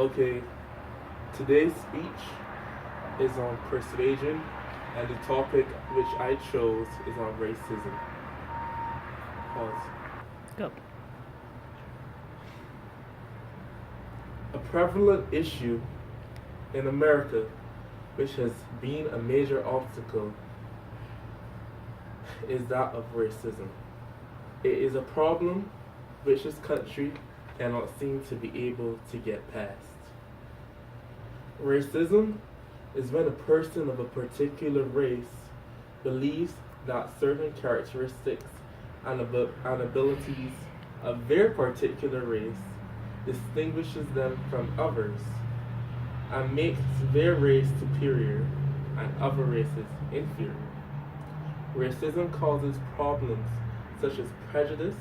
Okay, today's speech is on persuasion, and the topic which I chose is on racism. Pause. Go. A prevalent issue in America, which has been a major obstacle, is that of racism. It is a problem which this country cannot seem to be able to get past. Racism is when a person of a particular race believes that certain characteristics and abilities of their particular race distinguishes them from others and makes their race superior and other races inferior. Racism causes problems such as prejudice,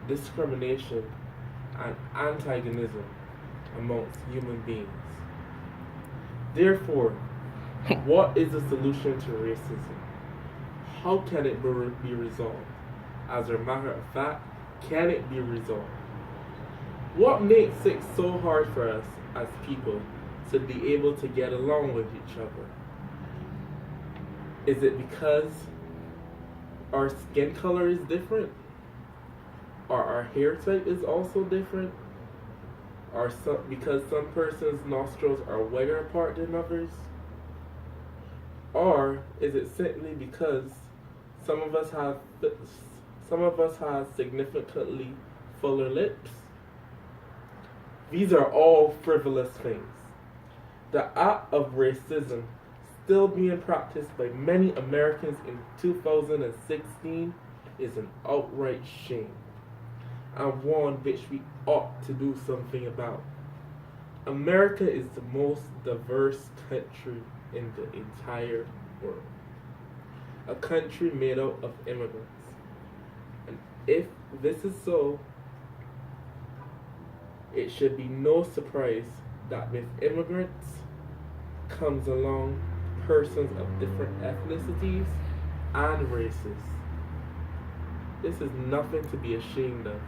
discrimination, and antagonism amongst human beings. Therefore, what is the solution to racism? How can it be resolved? As a matter of fact, can it be resolved? What makes it so hard for us as people to be able to get along with each other? Is it because our skin color is different? Or our hair type is also different? Or because some persons' nostrils are wider apart than others? Or is it simply because some of us have significantly fuller lips? These are all frivolous things. The act of racism still being practiced by many Americans in 2016 is an outright shame, and one which we ought to do something about. America is the most diverse country in the entire world. A country made up of immigrants. And if this is so, it should be no surprise that with immigrants comes along persons of different ethnicities and races. This is nothing to be ashamed of.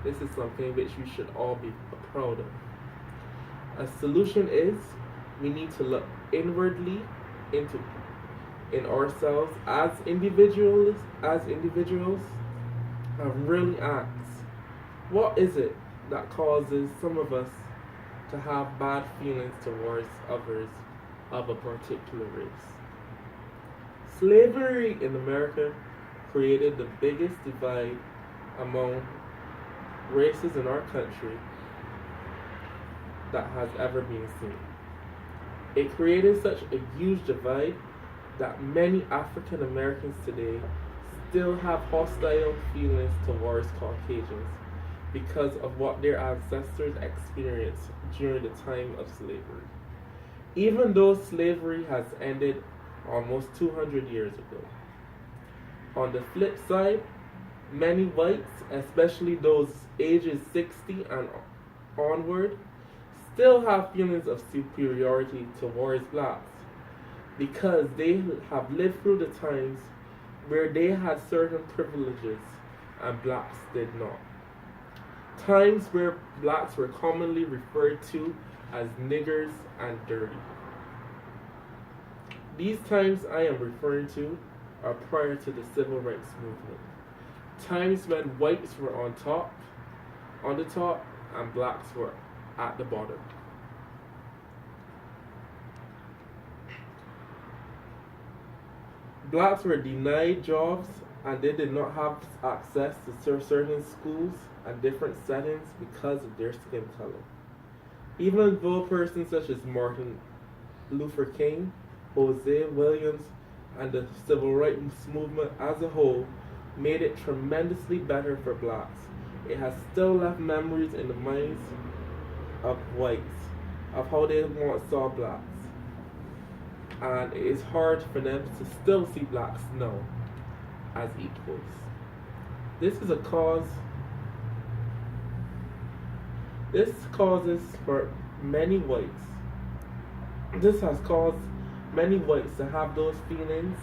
This is something which we should all be proud of. A solution is we need to look inwardly in ourselves as individuals and really ask, what is it that causes some of us to have bad feelings towards others of a particular race? Slavery in America created the biggest divide among races in our country that has ever been seen. It created such a huge divide that many African Americans today still have hostile feelings towards Caucasians because of what their ancestors experienced during the time of slavery. Even though slavery has ended almost 200 years ago. On the flip side, many whites, especially those ages 60 and onward, still have feelings of superiority towards blacks because they have lived through the times where they had certain privileges and blacks did not. Times where blacks were commonly referred to as niggers and dirty. These times I am referring to are prior to the Civil Rights Movement. Times when whites were on the top, and blacks were at the bottom. Blacks were denied jobs and they did not have access to certain schools and different settings because of their skin color. Even though persons such as Martin Luther King, Jose Williams, and the Civil Rights Movement as a whole made it tremendously better for blacks, it has still left memories in the minds of whites of how they once saw blacks. And it is hard for them to still see blacks now as equals. This causes for many whites. This has caused many whites to have those feelings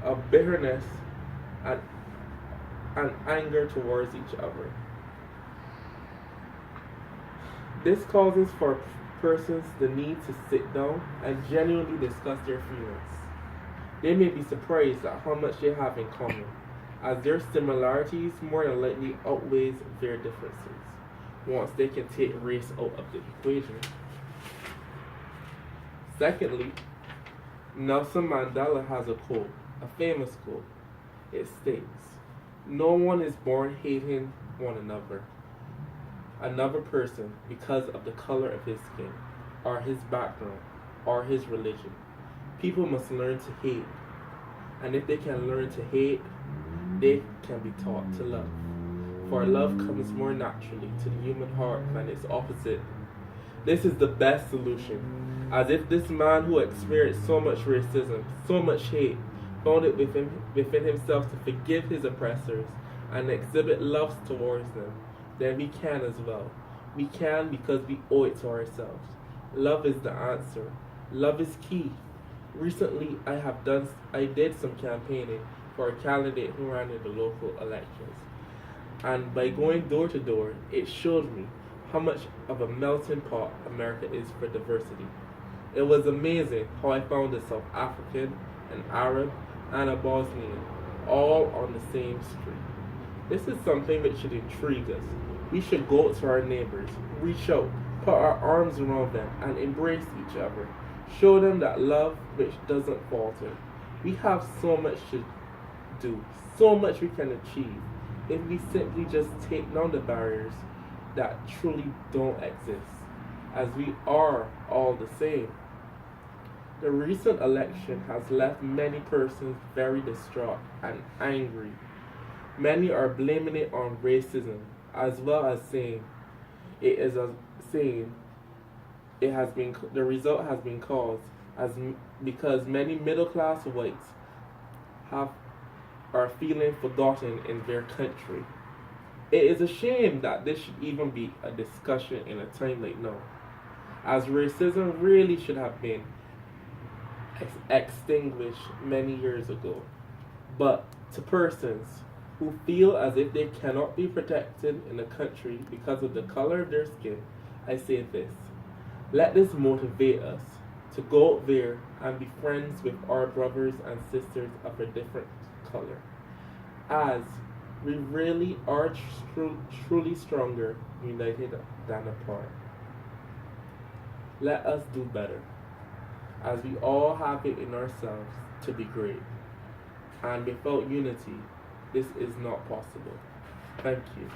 of bitterness and anger towards each other. This causes for persons the need to sit down and genuinely discuss their feelings. They may be surprised at how much they have in common, as their similarities more than likely outweighs their differences, once they can take race out of the equation. Secondly, Nelson Mandela has a quote, a famous quote. It states, "No one is born hating another person because of the color of his skin, or his background, or his religion. People must learn to hate, and if they can learn to hate, they can be taught to love. For love comes more naturally to the human heart than its opposite." This is the best solution, as if this man who experienced so much racism, so much hate, found it within himself to forgive his oppressors and exhibit love towards them, then we can as well. We can because we owe it to ourselves. Love is the answer. Love is key. Recently, I did some campaigning for a candidate who ran in the local elections. And by going door to door, it showed me how much of a melting pot America is for diversity. It was amazing how I found a South African, an Arab, and a Bosnian, all on the same street. This is something that should intrigue us. We should go to our neighbors, reach out, put our arms around them, and embrace each other. Show them that love which doesn't falter. We have so much to do, so much we can achieve, if we simply just take down the barriers that truly don't exist, as we are all the same. The recent election has left many persons very distraught and angry. Many are blaming it on racism, as well as saying the result has been caused because many middle-class whites are feeling forgotten in their country. It is a shame that this should even be a discussion in a time like now, as racism really should have been extinguished many years ago. But to persons who feel as if they cannot be protected in the country because of the color of their skin, I say this: let this motivate us to go out there and be friends with our brothers and sisters of a different color, as we really are truly stronger united than apart. Let us do better, as we all have it in ourselves to be great. And without unity, this is not possible. Thank you.